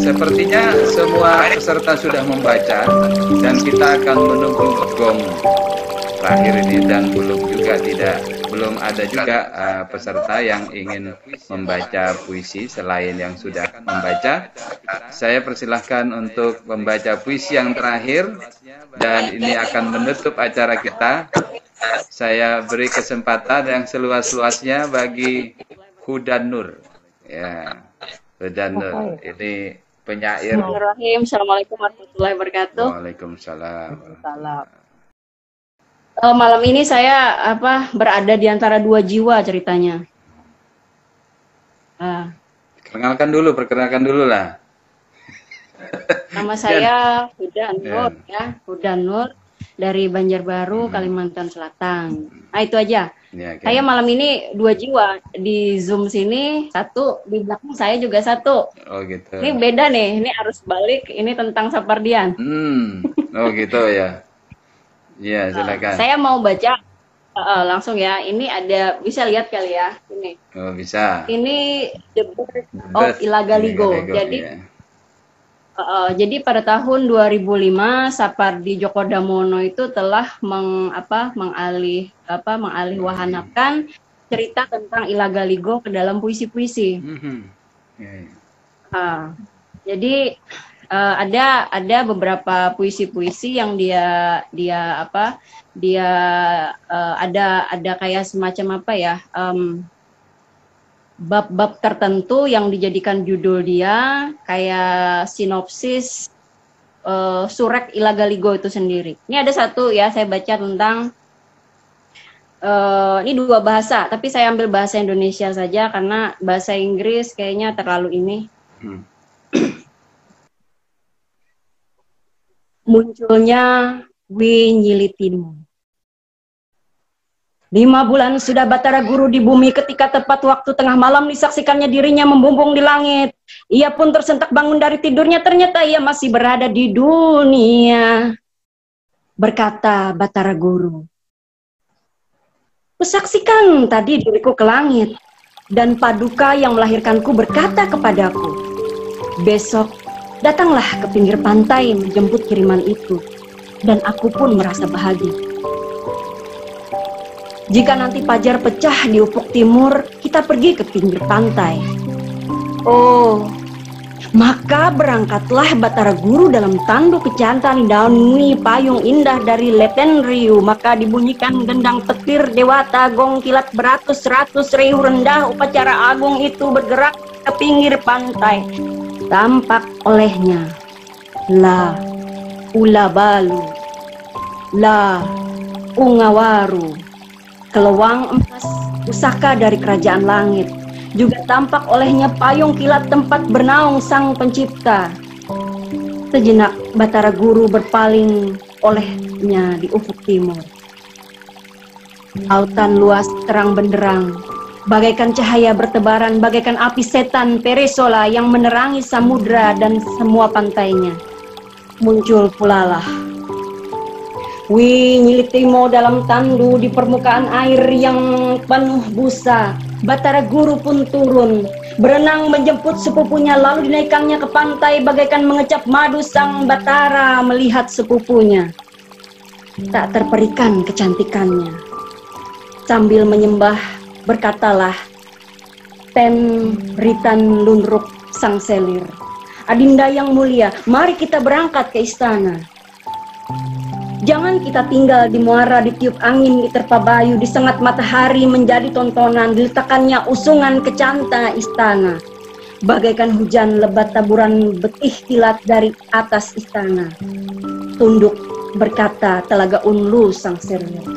Sepertinya semua peserta sudah membaca dan kita akan menunggu gong terakhir ini, dan belum ada juga peserta yang ingin membaca puisi selain yang sudah membaca. Saya persilahkan untuk membaca puisi yang terakhir dan ini akan menutup acara kita. Saya beri kesempatan yang seluas-luasnya bagi Hudan Nur. Ya, Hudan Nur. Ini penyair. Bismillahirrahmanirrahim. Assalamualaikum warahmatullahi wabarakatuh. Waalaikumsalam. Malam ini saya berada di antara dua jiwa ceritanya. Perkenalkan dulu lah. Nama saya Hudan Nur, Hudan Nur dari Banjarbaru, Kalimantan Selatan. Nah itu aja. Ya, saya malam ini dua jiwa di Zoom sini, satu di belakang saya juga satu. Oh gitu. Ini beda nih, ini arus balik, ini tentang Sapardian. Oh gitu ya. Iya, silakan. Saya mau baca langsung ya. Ini ada, bisa lihat kali ya, ini. Oh bisa. Ini The Birth of Ilagaligo. Jadi pada tahun 2005 Sapardi Djoko Damono itu telah mengalihwahanakan cerita tentang Ilagaligo ke dalam puisi-puisi. Jadi ada beberapa puisi-puisi yang ada kayak semacam bab-bab tertentu yang dijadikan judul dia, kayak sinopsis Surek Ilagaligo itu sendiri. Ini ada satu ya, saya baca tentang ini dua bahasa, tapi saya ambil bahasa Indonesia saja karena bahasa Inggris kayaknya terlalu ini. Munculnya Winyilitimu. 5 bulan sudah Batara Guru di bumi ketika tepat waktu tengah malam disaksikannya dirinya membumbung di langit. Ia pun tersentak bangun dari tidurnya, ternyata ia masih berada di dunia. Berkata Batara Guru, "Kusaksikan tadi diriku ke langit, dan Paduka yang melahirkanku berkata kepadaku, besok datanglah ke pinggir pantai menjemput kiriman itu, dan aku pun merasa bahagia. Jika nanti fajar pecah di ufuk timur, kita pergi ke pinggir pantai." Oh, maka berangkatlah Batara Guru dalam tanduk kejantan didaungi payung indah dari Leten Riu. Maka dibunyikan gendang petir dewata, gong kilat beratus-ratus riuh rendah. Upacara agung itu bergerak ke pinggir pantai. Tampak olehnya La Ulabalu, La Ungawaru, kelewang emas pusaka dari kerajaan langit. Juga tampak olehnya payung kilat tempat bernaung sang pencipta. Sejenak Batara Guru berpaling olehnya di ufuk timur. Lautan luas terang benderang, bagaikan cahaya bertebaran, bagaikan api setan Peresola yang menerangi samudra dan semua pantainya. Muncul pula lah Winyilitimu dalam tandu di permukaan air yang penuh busa. Batara Guru pun turun, berenang menjemput sepupunya, lalu dinaikannya ke pantai bagaikan mengecap madu. Sang Batara melihat sepupunya, tak terperikan kecantikannya. Sambil menyembah berkatalah Ten Ritan Lunruk sang selir, "Adinda yang mulia, mari kita berangkat ke istana. Jangan kita tinggal di muara, ditiup angin, diterpa bayu, disengat matahari menjadi tontonan, diletakkannya usungan ke canta istana. Bagaikan hujan lebat taburan betih kilat dari atas istana." Tunduk berkata Telaga Unlu sang selir,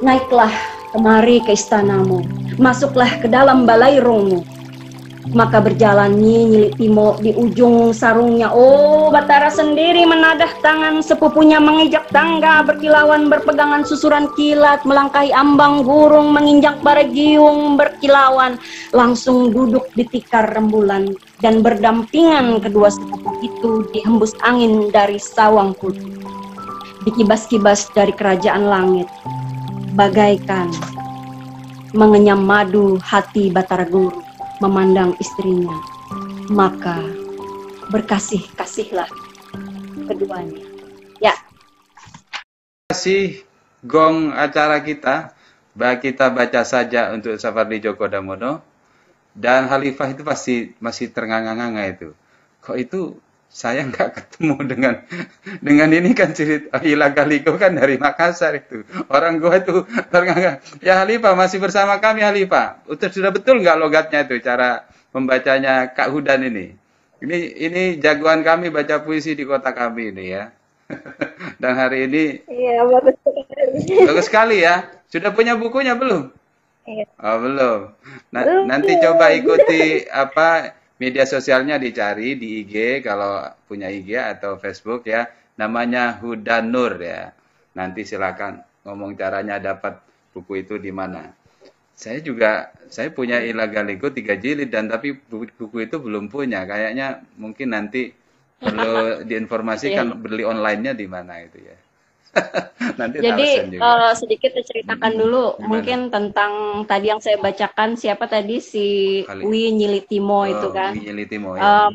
"Naiklah kemari ke istanamu, masuklah ke dalam balairungmu." Maka berjalan Winyilitimu di ujung sarungnya. Oh, Batara sendiri menadah tangan, sepupunya menginjak tangga berkilauan, berpegangan susuran kilat, melangkahi ambang gurung, menginjak bara giung berkilauan, langsung duduk di tikar rembulan, dan berdampingan kedua sepupu itu dihembus angin dari sawang putih, dikibas-kibas dari kerajaan langit, bagaikan mengenyam madu hati Batara Guru memandang istrinya, maka berkasih-kasihlah keduanya. Ya. Kasih gong acara kita, kita baca saja untuk Sapardi Djoko Damono, dan Khalifah itu pasti masih ternganga-nganga itu. Kok itu saya nggak ketemu dengan ini kan cerita Ila Galiko kan dari Makassar itu. Orang gua itu ternganga. Ya Khalifah masih bersama kami Khalifah. Sudah betul nggak logatnya itu cara membacanya Kak Hudan ini? Ini jagoan kami baca puisi di kota kami ini ya. Dan hari ini Iya, bagus sekali. bagus sekali ya. Sudah punya bukunya belum? Iya. Oh, belum. Belum. Nanti coba ikuti media sosialnya, dicari di IG kalau punya IG atau Facebook ya. Namanya Hudan Nur ya. Nanti silakan ngomong caranya dapat buku itu di mana. Saya punya Ila Galiko 3 jilid dan tapi buku itu belum punya. Kayaknya mungkin nanti perlu diinformasikan beli online-nya di mana itu ya. Nanti Jadi sedikit diceritakan dulu Gimana? mungkin tentang tadi yang saya bacakan, siapa tadi si Wi Nyilitimo itu kan. Wi Nyilitimo ya.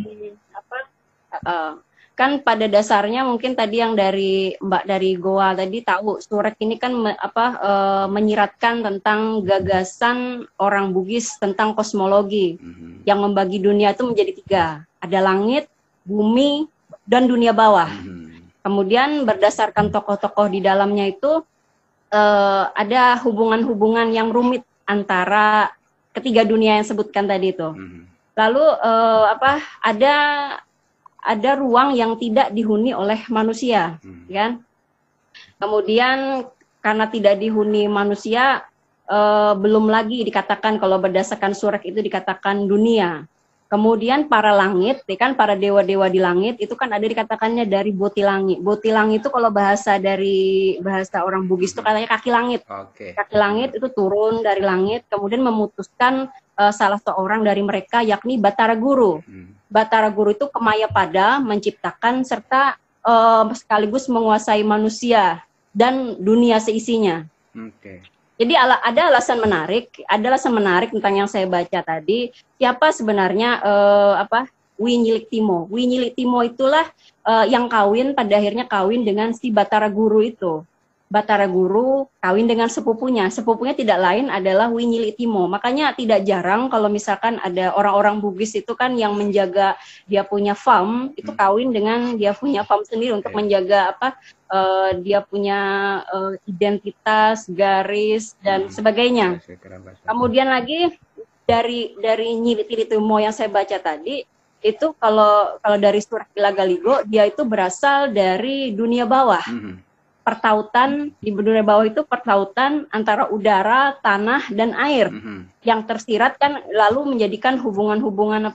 Kan pada dasarnya mungkin tadi yang dari Mbak dari Goa tadi tahu surat ini kan menyiratkan tentang gagasan orang Bugis tentang kosmologi yang membagi dunia itu menjadi 3. Ada langit, bumi, dan dunia bawah. Kemudian berdasarkan tokoh-tokoh di dalamnya itu ada hubungan-hubungan yang rumit antara ketiga dunia yang sebutkan tadi itu. Lalu ada ruang yang tidak dihuni oleh manusia, kan? Kemudian karena tidak dihuni manusia, belum lagi dikatakan kalau berdasarkan surat itu dikatakan dunia. Kemudian para langit, kan para dewa-dewa di langit itu kan ada dikatakannya dari Botilangi. Botilangi itu kalau bahasa orang Bugis itu katanya kaki langit. Kaki langit itu turun dari langit, kemudian memutuskan salah seorang dari mereka yakni Batara Guru. Batara Guru itu kemayapada, menciptakan serta sekaligus menguasai manusia dan dunia seisinya. Jadi ada alasan menarik tentang yang saya baca tadi. Siapa sebenarnya Wi Nyilitimo? Wi Nyilitimo itulah yang pada akhirnya kawin dengan si Batara Guru itu. Batara Guru kawin dengan sepupunya. Sepupunya tidak lain adalah Wi Nyilitimo. Makanya tidak jarang kalau misalkan ada orang-orang Bugis itu kan yang menjaga dia punya farm, itu kawin dengan dia punya farm sendiri untuk menjaga dia punya identitas, garis dan sebagainya. Kemudian lagi dari Nyilitimo yang saya baca tadi itu kalau dari surat Ila Galiko dia itu berasal dari dunia bawah. Pertautan di dunia bawah itu pertautan antara udara, tanah dan air yang tersirat kan lalu menjadikan hubungan-hubungan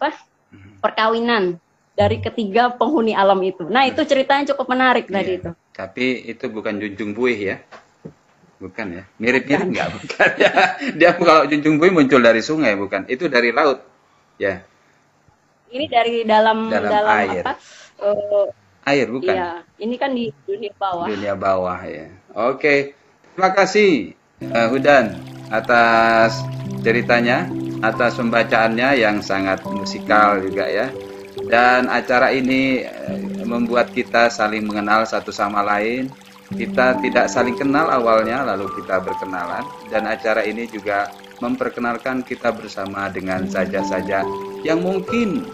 perkawinan dari ketiga penghuni alam itu. Nah, itu ceritanya cukup menarik tadi itu. Tapi itu bukan Junjung Buih ya. Bukan ya. Mirip-mirip enggak? Bukan ya. Dia kalau Junjung Buih muncul dari sungai bukan. Itu dari laut. Ya. Ini dari dalam air. Air bukan? Iya, ini kan di dunia bawah. Dunia bawah ya. Oke. Terima kasih Hudan atas ceritanya, atas pembacaannya yang sangat musikal juga ya. Dan acara ini membuat kita saling mengenal satu sama lain. Kita tidak saling kenal awalnya, lalu kita berkenalan. Dan acara ini juga memperkenalkan kita bersama dengan saja-saja yang mungkin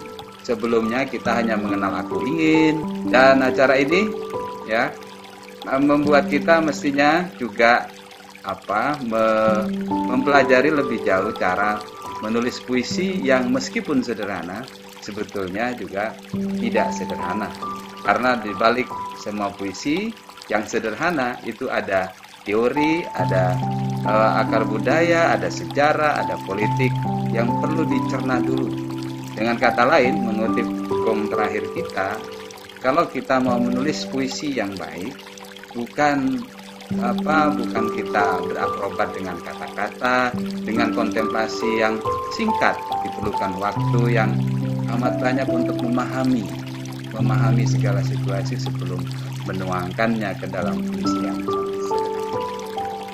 sebelumnya kita hanya mengenal aku ingin. Dan acara ini ya membuat kita mestinya juga mempelajari lebih jauh cara menulis puisi yang meskipun sederhana sebetulnya juga tidak sederhana. Karena di balik semua puisi yang sederhana itu ada teori, ada akar budaya, ada sejarah, ada politik yang perlu dicerna dulu. Dengan kata lain, mengutip gong terakhir kita, kalau kita mau menulis puisi yang baik, bukan kita berakrobat dengan kata-kata, dengan kontemplasi yang singkat, diperlukan waktu yang amat banyak untuk memahami segala situasi sebelum menuangkannya ke dalam puisi yang sederhana.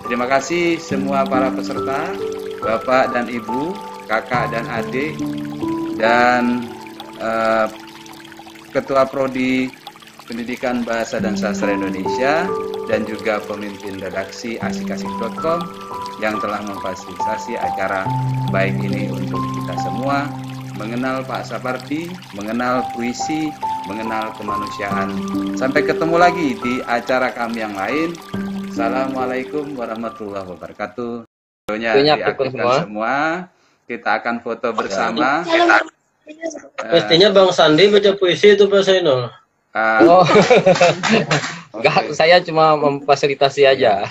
Terima kasih semua para peserta. Bapak dan Ibu, kakak dan adik, dan Ketua Prodi Pendidikan Bahasa dan Sastra Indonesia, dan juga pemimpin redaksi asikasik.com yang telah memfasilitasi acara baik ini untuk kita semua, mengenal Pak Sapardi, mengenal puisi, mengenal kemanusiaan. Sampai ketemu lagi di acara kami yang lain. Assalamualaikum warahmatullahi wabarakatuh. Videonya diaktifkan semua. Kita akan foto bersama. Mestinya Bang Sandi baca puisi itu Pak Zainul. Enggak, saya cuma memfasilitasi aja.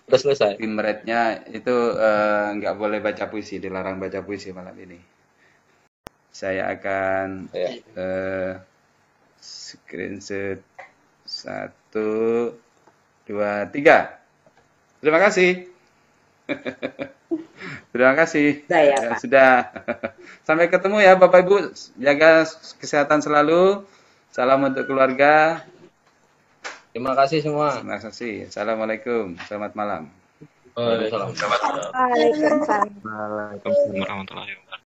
Udah selesai. Tim rednya itu nggak boleh baca puisi, dilarang baca puisi malam ini. Saya akan screenshot 1, 2, 3. Terima kasih. Terima kasih. Sudah. Sampai ketemu ya Bapak Ibu. Jaga kesehatan selalu. Salam untuk keluarga. Terima kasih semua. Terima kasih. Assalamualaikum. Selamat malam. Waalaikumsalam. Waalaikumsalam. Waalaikumsalam warahmatullahi wabarakatuh.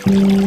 Thank you.